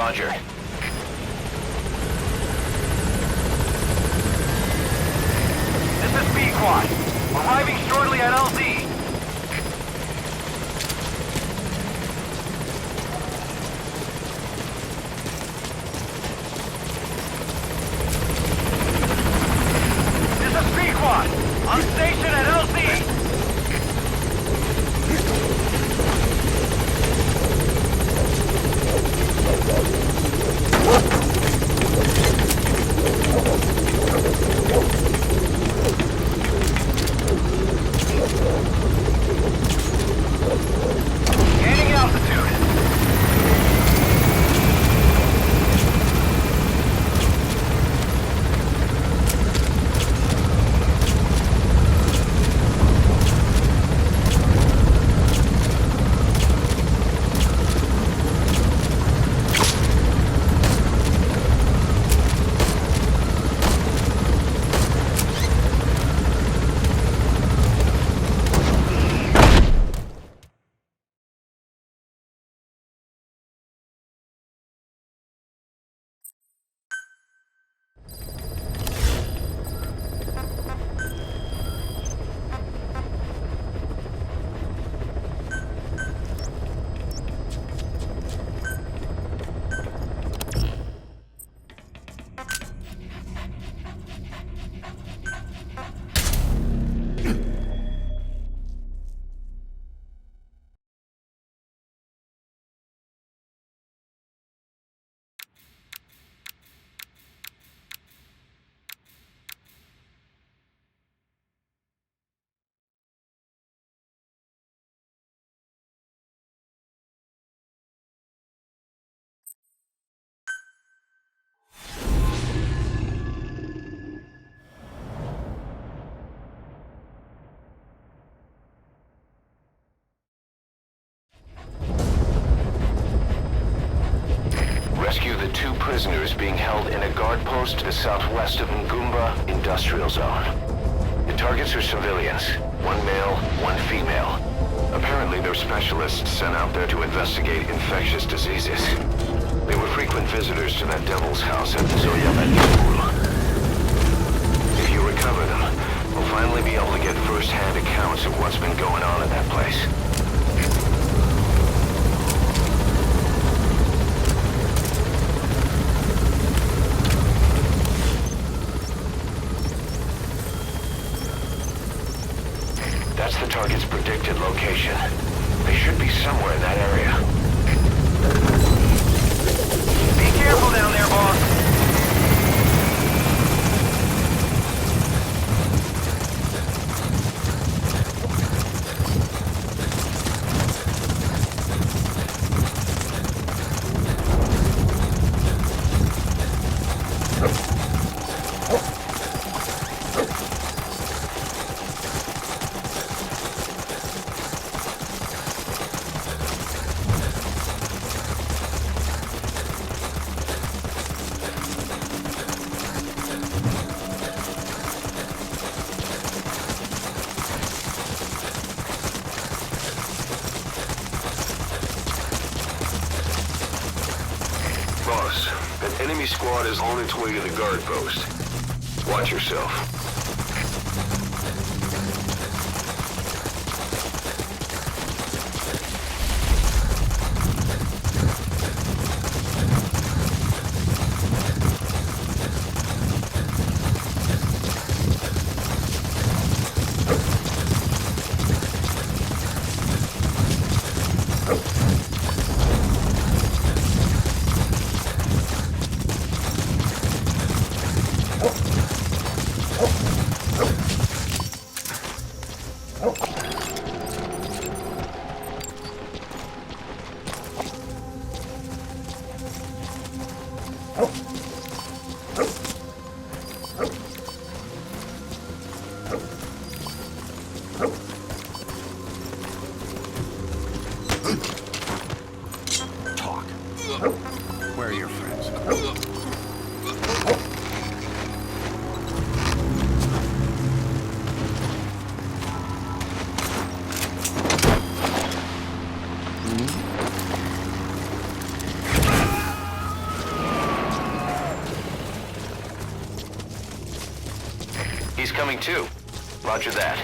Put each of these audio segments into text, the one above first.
Roger. This is B-Quad. Arriving shortly at LZ. This is B-Quad. On station at LZ. Gaining altitude. Rescue the 2 prisoners being held in a guard post to the southwest of Ngumba Industrial Zone. The targets are civilians, 1 male, 1 female. Apparently they're specialists sent out there to investigate infectious diseases. They were frequent visitors to that devil's house at Zoyametul. If you recover them, we'll finally be able to get first-hand accounts of what's been going on in that place. That's the target's predicted location. They should be somewhere in that area. Be careful down there, boss. Boss, an enemy squad is on its way to the guard post. Watch yourself. Talk. Where are your friends? coming too. Roger that.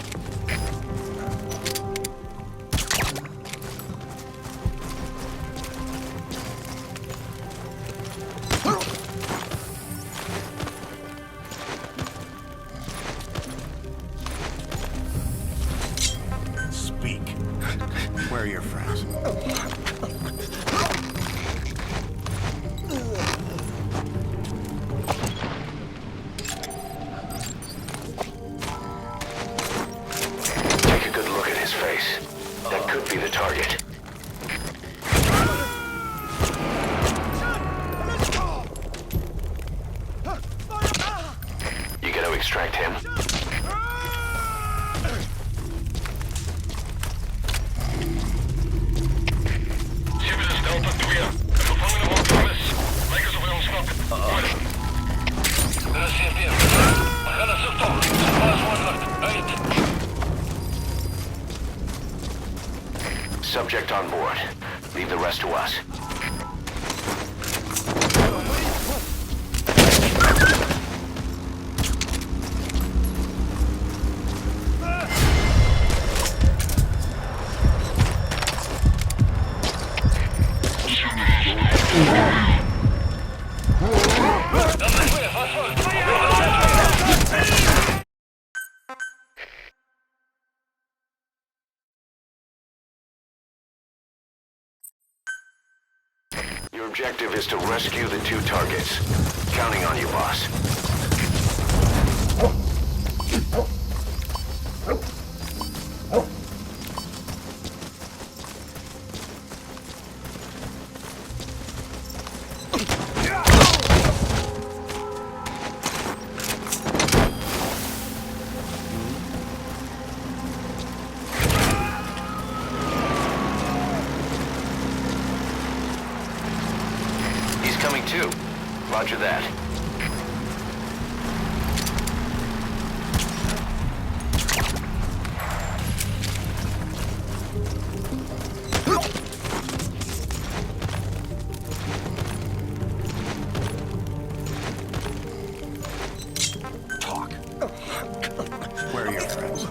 Speak. Where are your friends? Take a good look at his face. That could be the target. You gotta extract him. Subject on board. Leave the rest to us. Your objective is to rescue the two targets. Counting on you, boss. Coming too. Roger that. Talk. Where are your friends?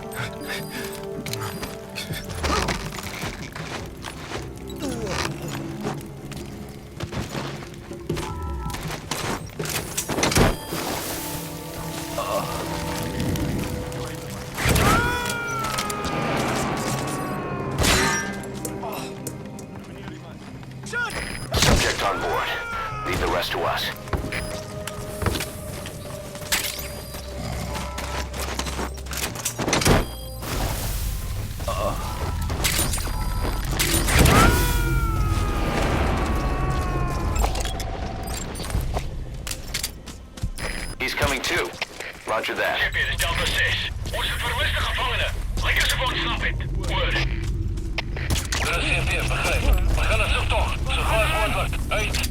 Subject on board. Leave the rest to us. He's coming too. Roger that. Dit is Delta 6. Onze vermiste gevangenen. Lekker ze gewoon snappen. Word. Er is CFD, begrepen. We gaan een zoektocht. Zo gauw als mogelijk. Uit.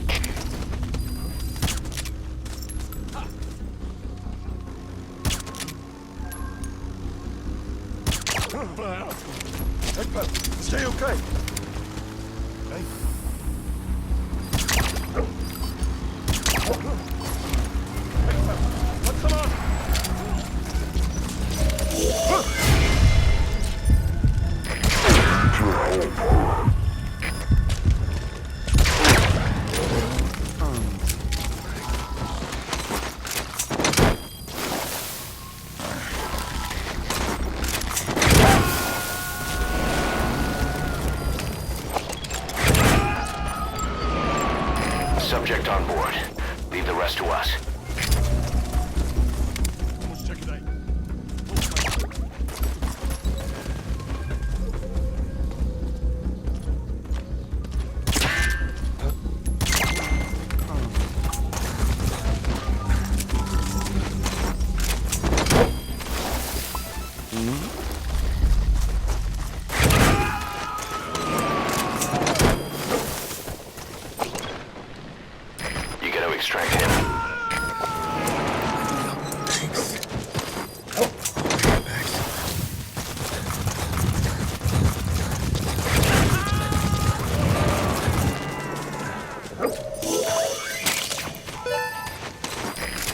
Stay okay. Hey. What's the matter? Subject on board. Leave the rest to us. Let's check it out. You gotta extract him. Thanks.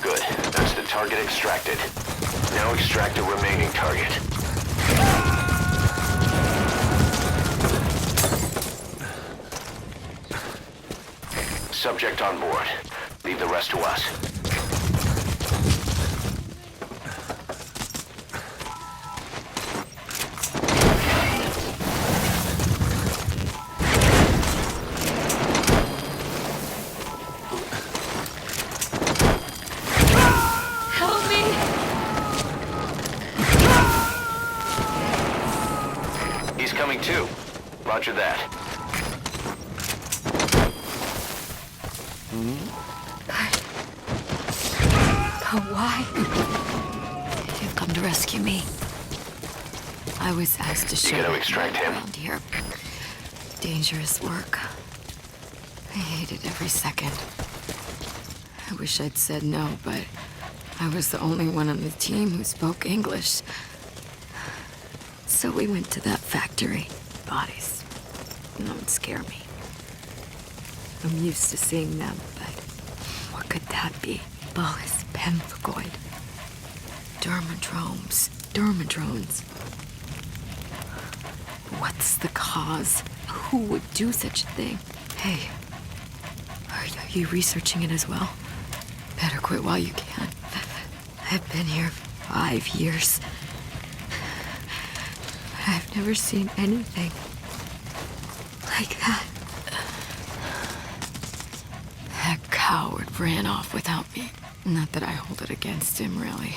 Good. That's the target extracted. Now extract the remaining target. Subject on board. Leave the rest to us. Help me! He's coming too. Roger that. But why? You've come to rescue me. I was asked to show gotta extract him. around here. Dangerous work. I hated every second. I wish I'd said no, but I was the only one on the team who spoke English. So we went to that factory. Bodies. Don't scare me. I'm used to seeing them, but what could that be? Bullets, pemphigoid. Dermadrones. What's the cause? Who would do such a thing? Hey, are you researching it as well? Better quit while you can. I've been here 5 years. I've never seen anything like that. That coward ran off without me. Not that I hold it against him, really.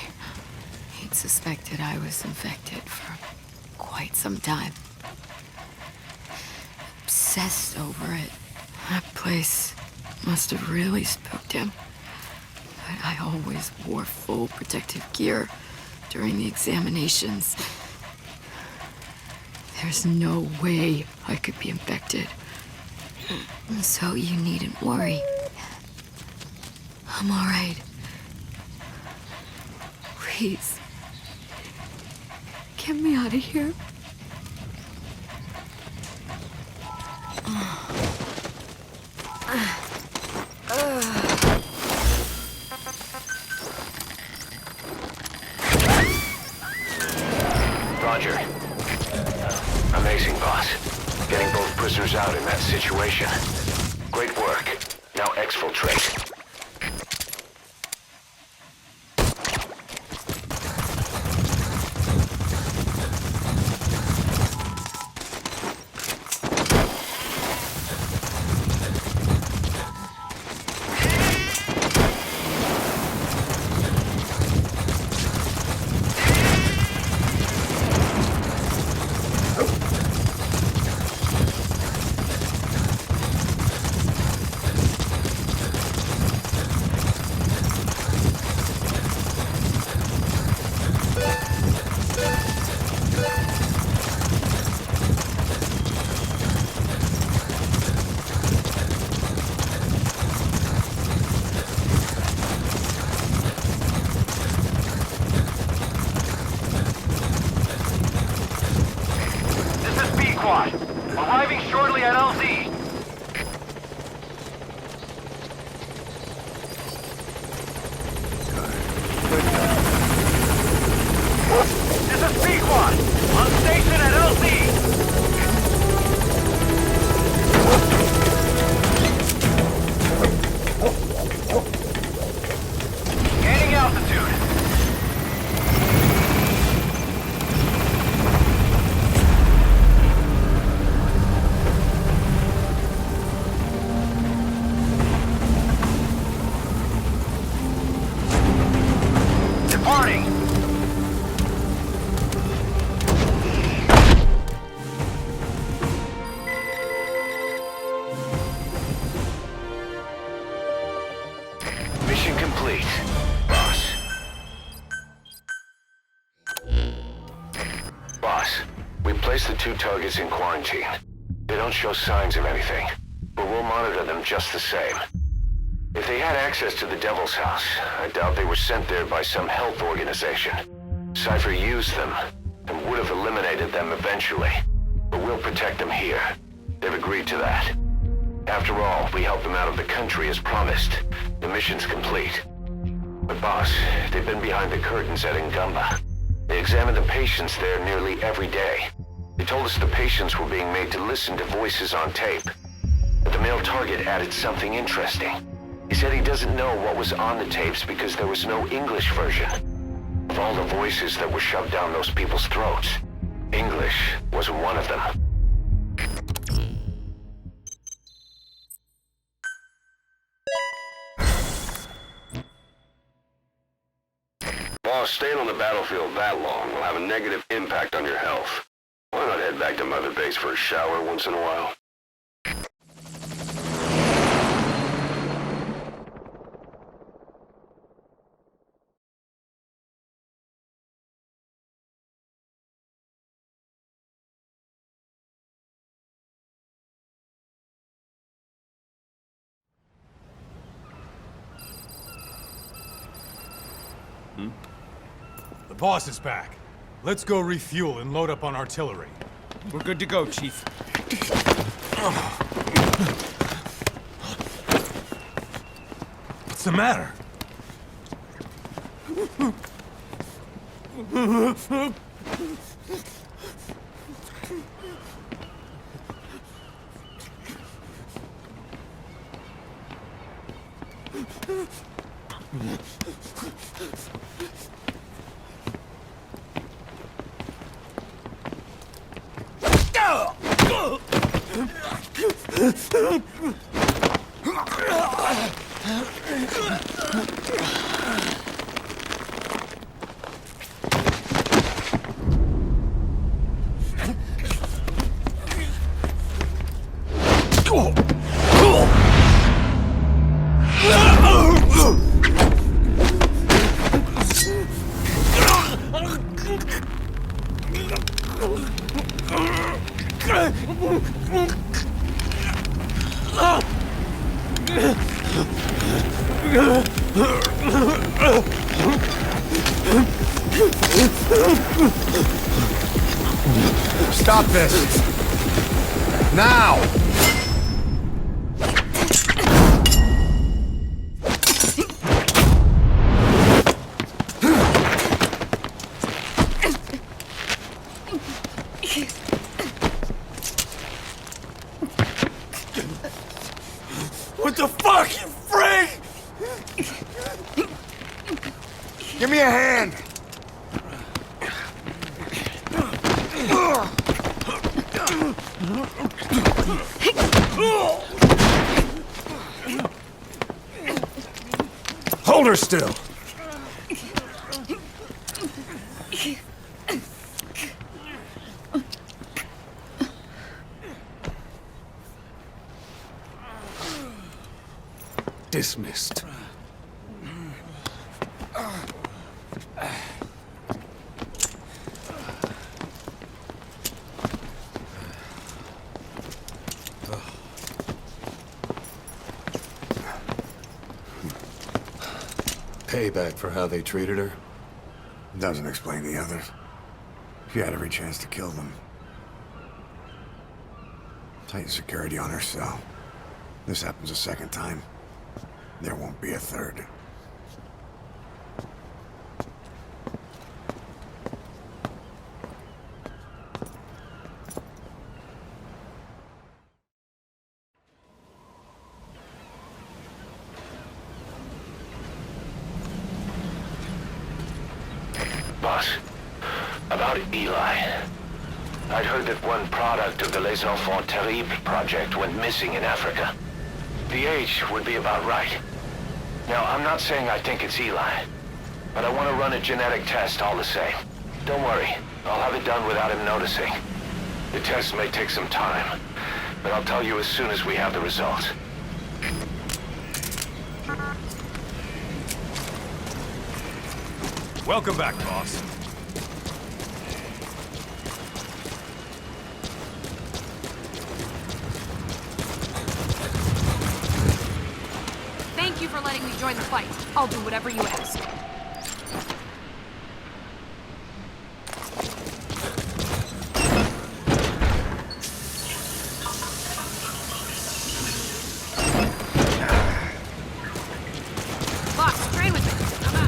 He'd suspected I was infected for quite some time. Obsessed over it. That place must have really spooked him. But I always wore full protective gear during the examinations. There's no way I could be infected. So you needn't worry. I'm all right. Please. Get me out of here. Roger. Amazing, boss. Getting both prisoners out in that situation. Great work. Now exfiltrate. Arriving shortly at LZ. This is Pequod, on station at LZ. Gaining altitude. Departing. Mission complete, boss. Boss, we placed the 2 targets in quarantine. They don't show signs of anything, but we'll monitor them just the same. If they had access to the Devil's House, I doubt they were sent there by some health organization. Cypher used them, and would have eliminated them eventually. But we'll protect them here. They've agreed to that. After all, we helped them out of the country as promised. The mission's complete. But boss, they've been behind the curtains at Ngumba. They examine the patients there nearly every day. They told us the patients were being made to listen to voices on tape. But the male target added something interesting. He said he doesn't know what was on the tapes because there was no English version. Of all the voices that were shoved down those people's throats, English was one of them. Boss, staying on the battlefield that long will have a negative impact on your health. Why not head back to Mother Base for a shower once in a while? The boss is back. Let's go refuel and load up on artillery. We're good to go, Chief. What's the matter? Stop this! Now! What the fuck, you freak? Give me a hand! Hold her still. Dismissed. Payback for how they treated her? Doesn't explain the others. She had every chance to kill them. Tight security on her cell. This happens a second time. There won't be a third. Boss, about Eli. I'd heard that one product of the Les Enfants Terribles project went missing in Africa. The age would be about right. Now, I'm not saying I think it's Eli, but I want to run a genetic test all the same. Don't worry, I'll have it done without him noticing. The test may take some time, but I'll tell you as soon as we have the results. Welcome back, boss. Thank you for letting me join the fight. I'll do whatever you ask. Boss, train with me. I'm out.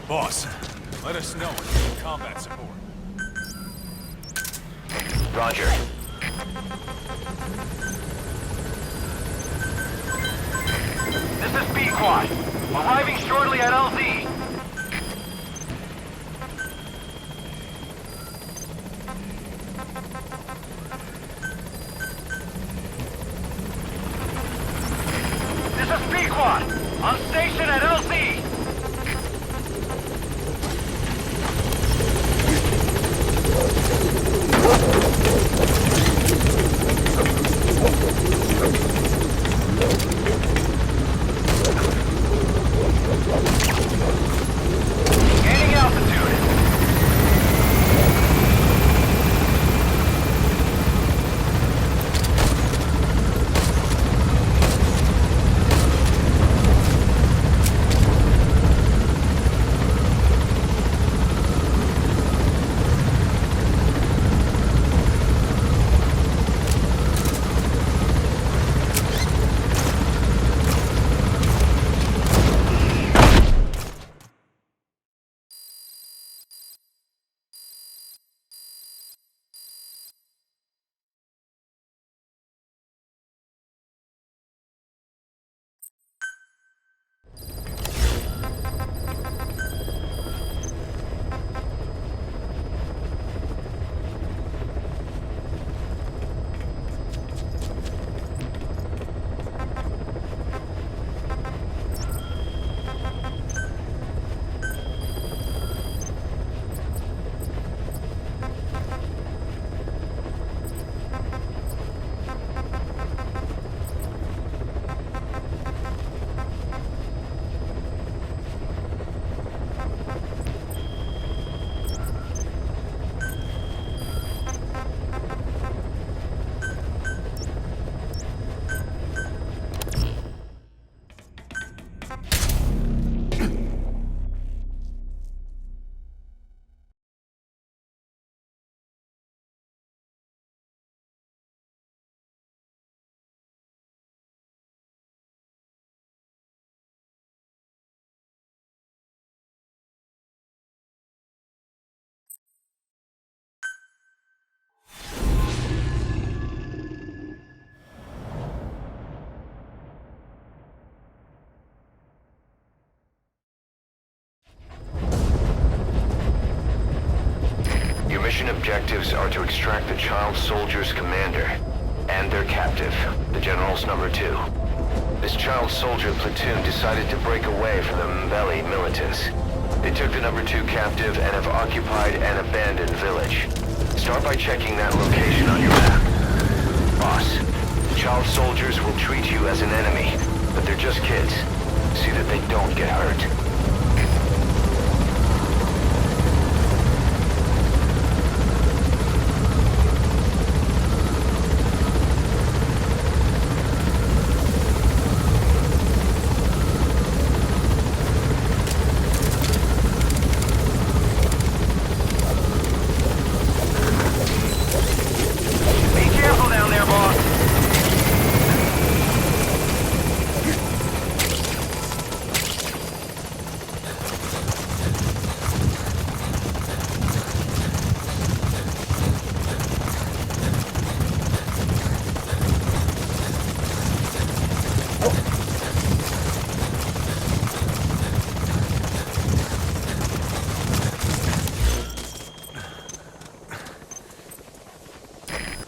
Boss, let us know if you need combat support. Roger. This is B-Quad. Arriving shortly at LZ. This is B-Quad. On station at LZ. Gaining altitude. Your mission objectives are to extract the child soldier's commander and their captive, the General's number 2. This child soldier platoon decided to break away from the Mbeli militants. They took the number 2 captive and have occupied an abandoned village. Start by checking that location on your map. Boss, the child soldiers will treat you as an enemy, but they're just kids. See that they don't get hurt.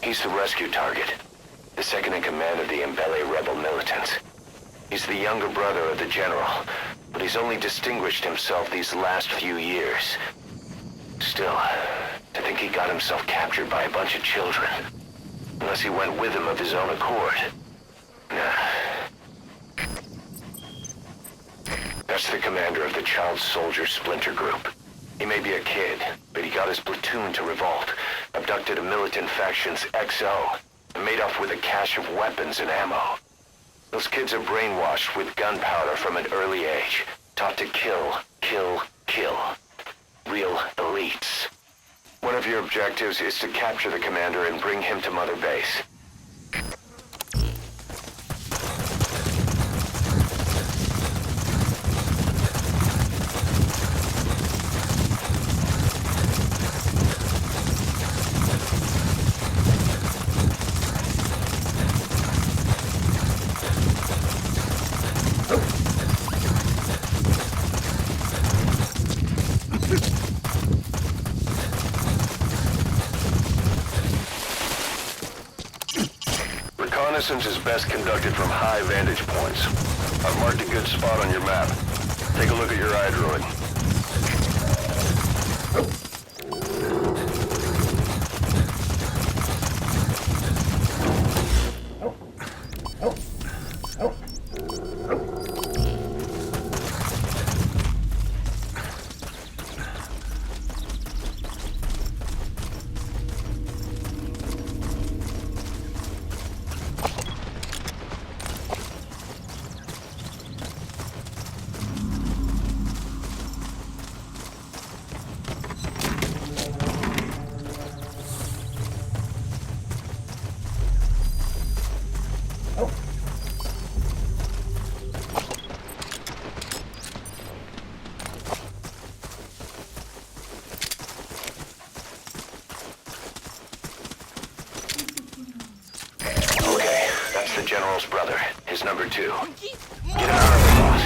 He's the rescue target, the second in command of the Mbeli rebel militants. He's the younger brother of the general, but he's only distinguished himself these last few years. Still, to think he got himself captured by a bunch of children. Unless he went with them of his own accord. Nah. That's the commander of the child soldier splinter group. He may be a kid, but he got his platoon to revolt, abducted a militant faction's XO, and made off with a cache of weapons and ammo. Those kids are brainwashed with gunpowder from an early age, taught to kill, kill, kill. Real elites. One of your objectives is to capture the commander and bring him to Mother Base. Reconnaissance is best conducted from high vantage points. I've marked a good spot on your map. Take a look at your iDroid. The General's brother, his number 2. Get him out of the boss.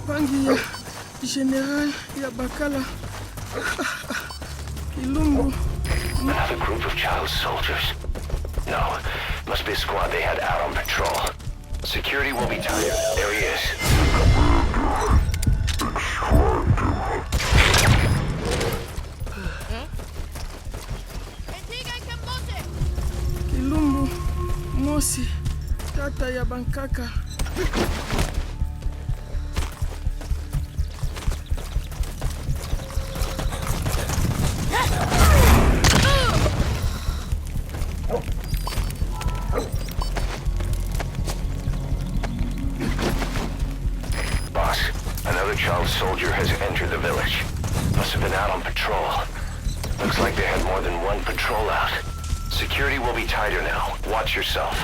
Bangi ya General ya Bakala. Ilungu. Another group of child soldiers. No, must be a squad they had out on patrol. Security will be tight. There he is. Ilungu, Mosi, Tata ya Bankaka. Boss, another child soldier has entered the village. Must have been out on patrol. Looks like they had more than one patrol out. Security will be tighter now. Watch yourself.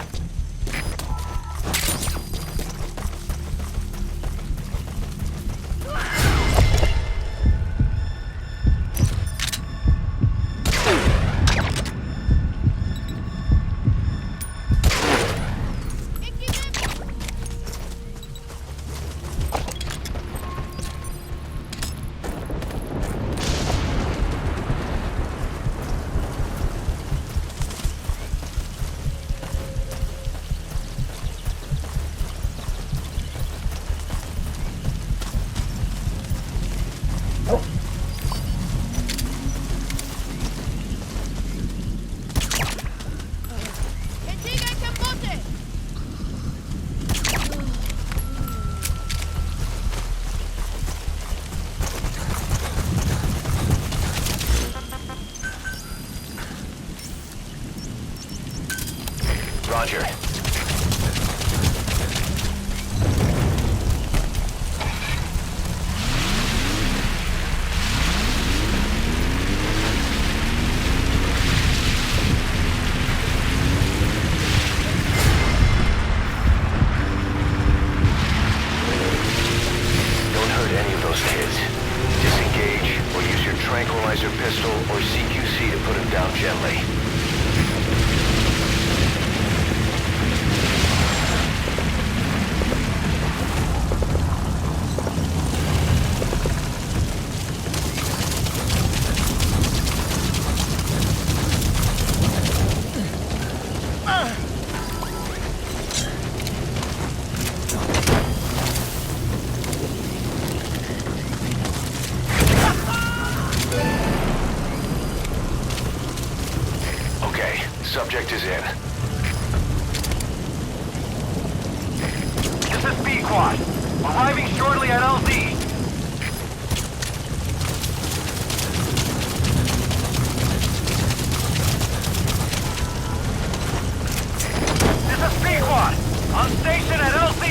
Roger. Don't hurt any of those kids. Disengage or use your tranquilizer pistol or CQC to put them down gently. Subject is in. This is B-Quad. Arriving shortly at LZ. This is B-Quad. On station at LZ.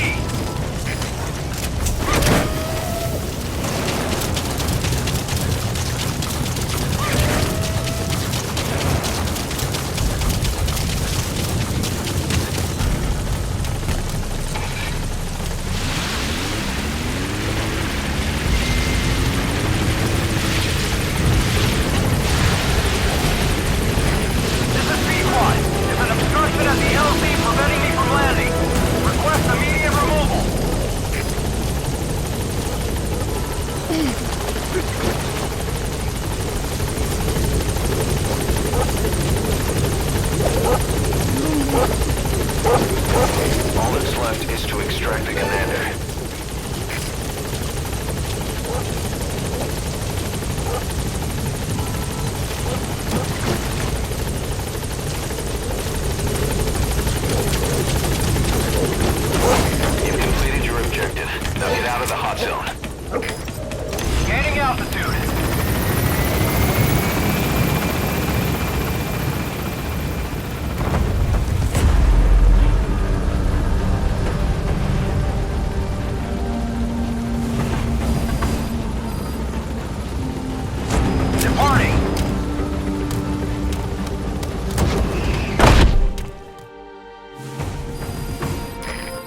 is to extract the commander. You've completed your objective. Now get out of the hot zone. Gaining altitude.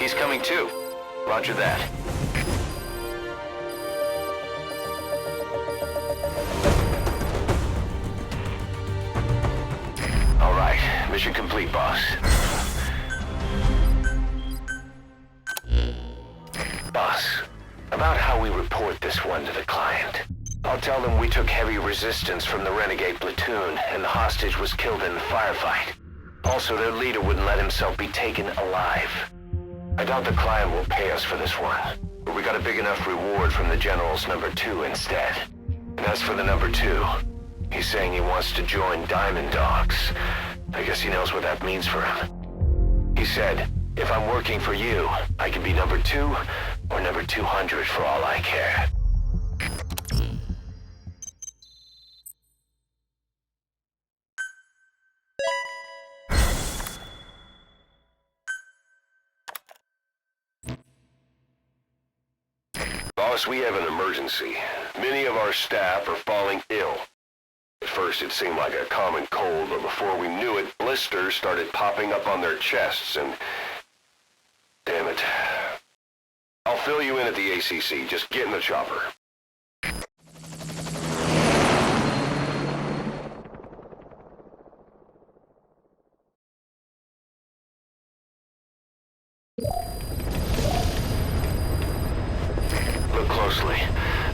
He's coming too. Roger that. All right, mission complete, boss. Boss, about how we report this one to the client. I'll tell them we took heavy resistance from the renegade platoon and the hostage was killed in the firefight. Also, their leader wouldn't let himself be taken alive. I doubt the client will pay us for this one, but we got a big enough reward from the General's number 2 instead. And as for the number 2, he's saying he wants to join Diamond Dogs. I guess he knows what that means for him. He said, if I'm working for you, I can be number 2 or number 200 for all I care. Boss, we have an emergency. Many of our staff are falling ill. At first it seemed like a common cold, but before we knew it, blisters started popping up on their chests and... Damn it. I'll fill you in at the ACC. Just get in the chopper. Look closely.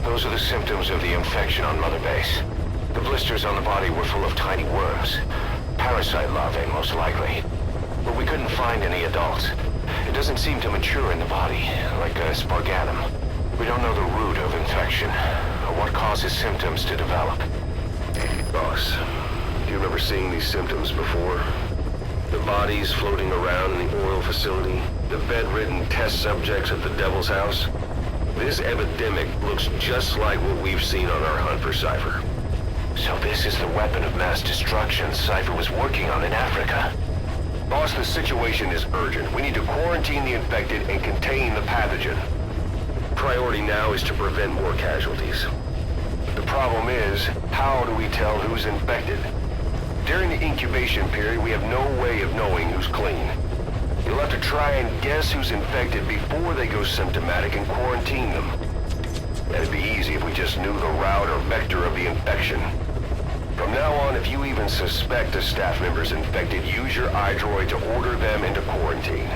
Those are the symptoms of the infection on Mother Base. The blisters on the body were full of tiny worms. Parasite larvae, most likely. But we couldn't find any adults. It doesn't seem to mature in the body, like a spargatum. We don't know the root of infection, or what causes symptoms to develop. Boss, do you remember seeing these symptoms before? The bodies floating around in the oil facility, the bedridden test subjects at the Devil's House. This epidemic looks just like what we've seen on our hunt for Cypher. So this is the weapon of mass destruction Cypher was working on in Africa. Boss, the situation is urgent. We need to quarantine the infected and contain the pathogen. Priority now is to prevent more casualties. The problem is, how do we tell who's infected? During the incubation period, we have no way of knowing who's clean. You'll have to try and guess who's infected before they go symptomatic and quarantine them. That'd be easy if we just knew the route or vector of the infection. From now on, if you even suspect a staff member's infected, use your iDroid to order them into quarantine.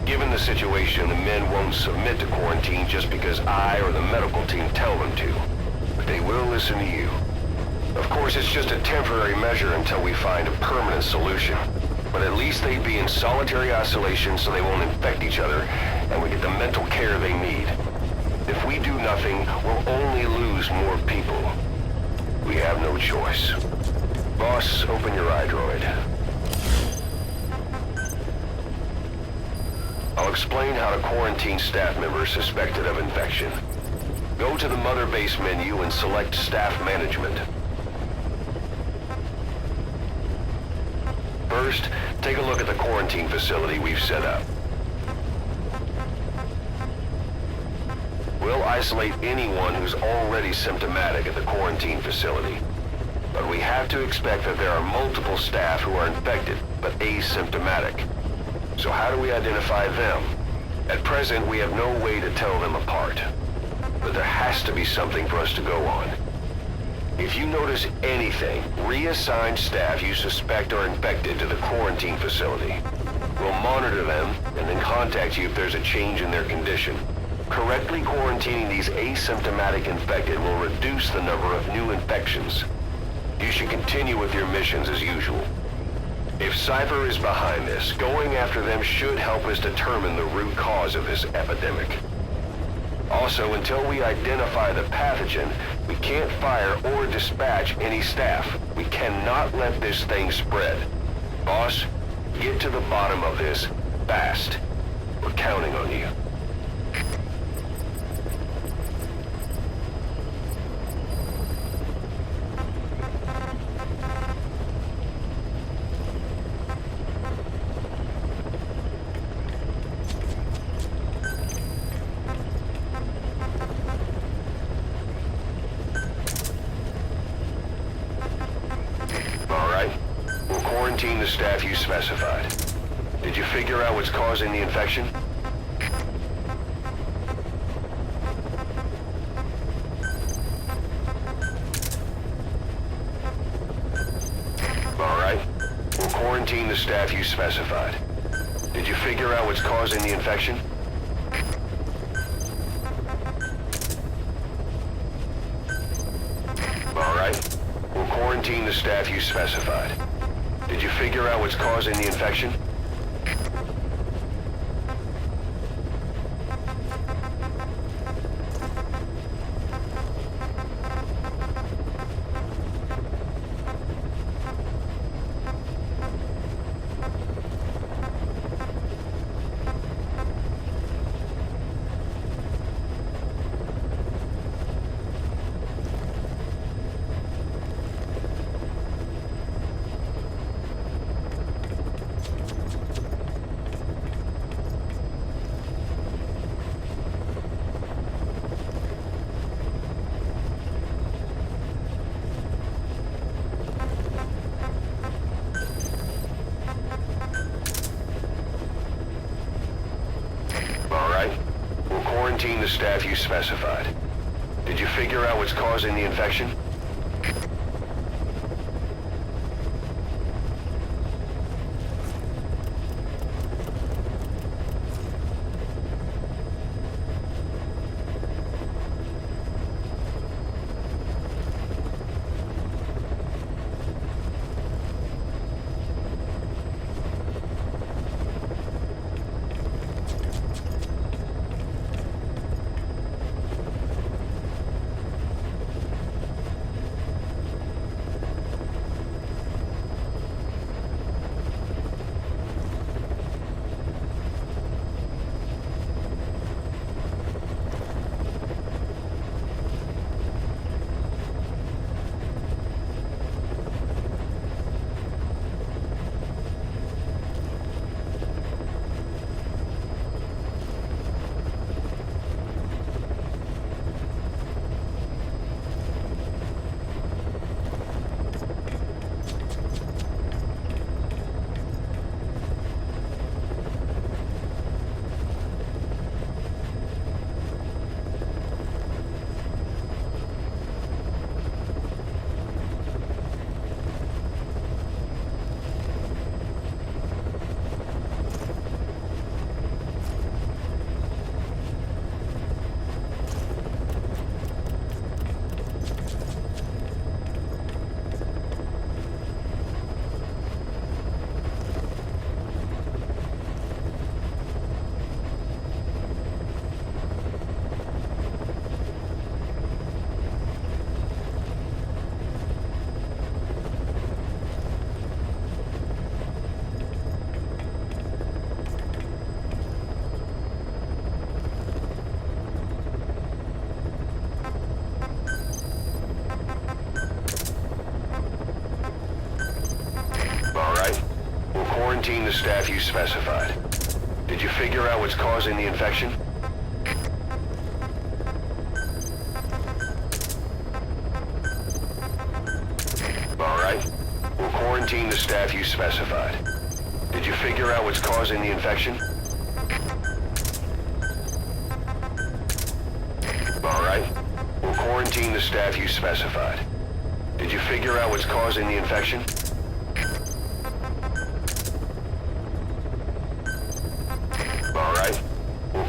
Given the situation, the men won't submit to quarantine just because I or the medical team tell them to. But they will listen to you. Of course, it's just a temporary measure until we find a permanent solution. But at least they'd be in solitary isolation so they won't infect each other, and we get the mental care they need. If we do nothing, we'll only lose more people. We have no choice. Boss, open your iDroid. I'll explain how to quarantine staff members suspected of infection. Go to the Mother Base menu and select Staff Management. First, take a look at the quarantine facility we've set up. We'll isolate anyone who's already symptomatic at the quarantine facility. But we have to expect that there are multiple staff who are infected, but asymptomatic. So how do we identify them? At present, we have no way to tell them apart. But there has to be something for us to go on. If you notice anything, reassign staff you suspect are infected to the quarantine facility. We'll monitor them and then contact you if there's a change in their condition. Correctly quarantining these asymptomatic infected will reduce the number of new infections. You should continue with your missions as usual. If Cypher is behind this, going after them should help us determine the root cause of this epidemic. Also, until we identify the pathogen, we can't fire or dispatch any staff. We cannot let this thing spread. Boss, get to the bottom of this fast. We're counting on you. Quarantine the staff you specified. Did you figure out what's causing the infection? All right. We'll quarantine the staff you specified. Did you figure out what's causing the infection? All right. We'll quarantine the staff you specified. Did you figure out what's causing the infection? Quarantine the staff you specified. Did you figure out what's causing the infection? Quarantine the staff you specified. Did you figure out what's causing the infection? All right. We'll quarantine the staff you specified. Did you figure out what's causing the infection? All right. We'll quarantine the staff you specified. Did you figure out what's causing the infection?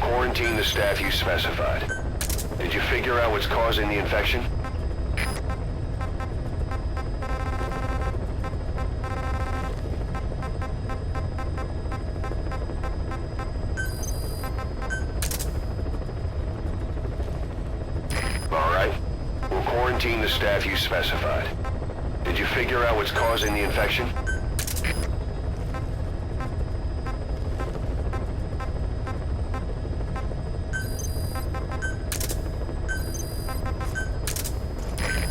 Quarantine the staff you specified. Did you figure out what's causing the infection? quarantine the staff you specified. Did you figure out what's causing the infection?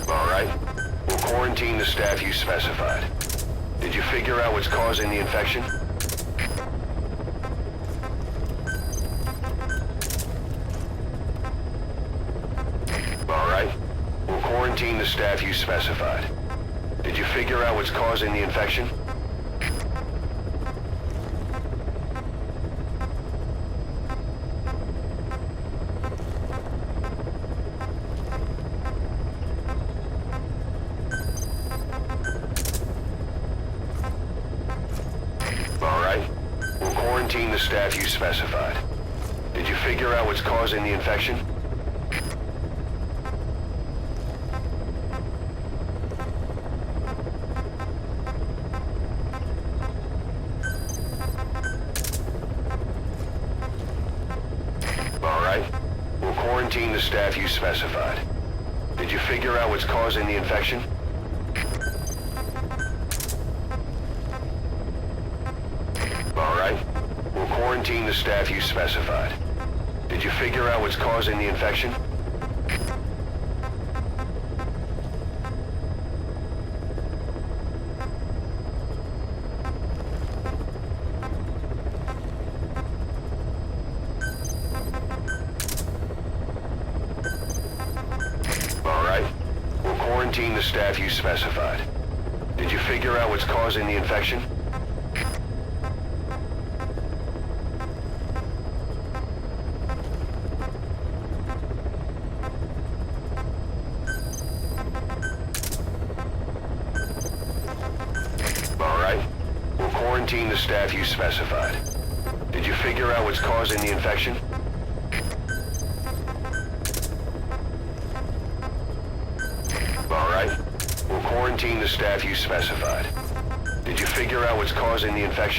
All right. We'll quarantine the staff you specified. Did you figure out what's causing the infection? All right. We'll quarantine the staff you specified. Did you figure out what's causing the infection? All right. We'll quarantine the staff you specified. Did you figure out what's causing the infection? All right. We'll quarantine the staff you specified. Did you figure out what's causing the infection? All right. We'll quarantine the staff you specified. Did you figure out what's causing the infection? All right. We'll quarantine the staff you specified. Did you figure out what's causing the infection? All right. We'll quarantine the staff you specified. Did you figure out what's causing the infection? All right. We'll quarantine the staff you specified. Did you figure out what's causing the infection?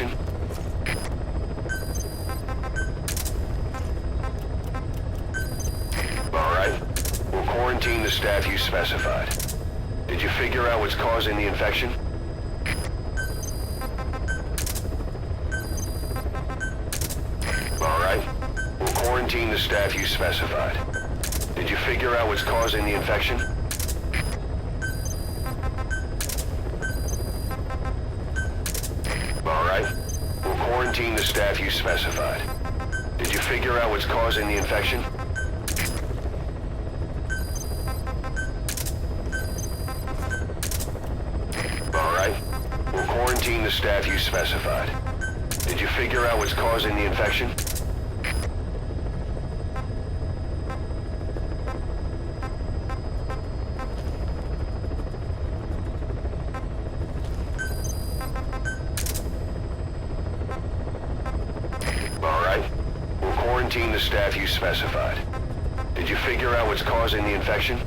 All right. We'll quarantine the staff you specified. Did you figure out what's causing the infection? All right. We'll quarantine the staff you specified. Did you figure out what's causing the infection? All right. We'll quarantine the staff you specified. Did you figure out what's causing the infection? All right. We'll quarantine the staff you specified. Did you figure out what's causing the infection? All right. We'll quarantine the staff you specified. Did you figure out what's causing the infection?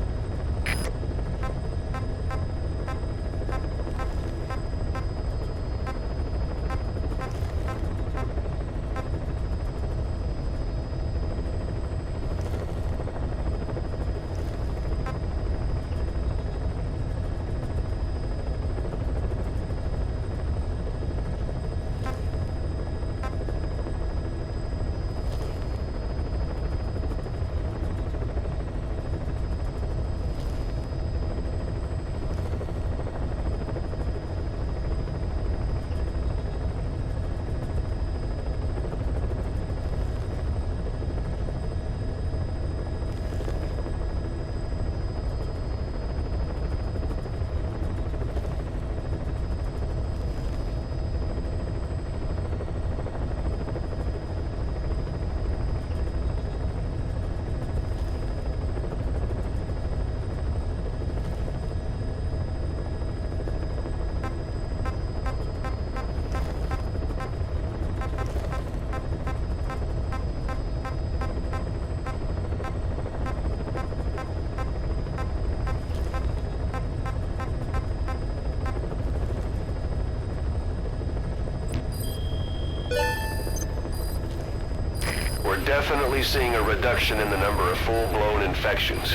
We're definitely seeing a reduction in the number of full-blown infections.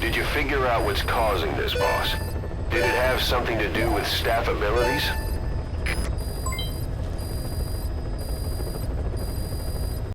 Did you figure out what's causing this, boss? Did it have something to do with staff abilities?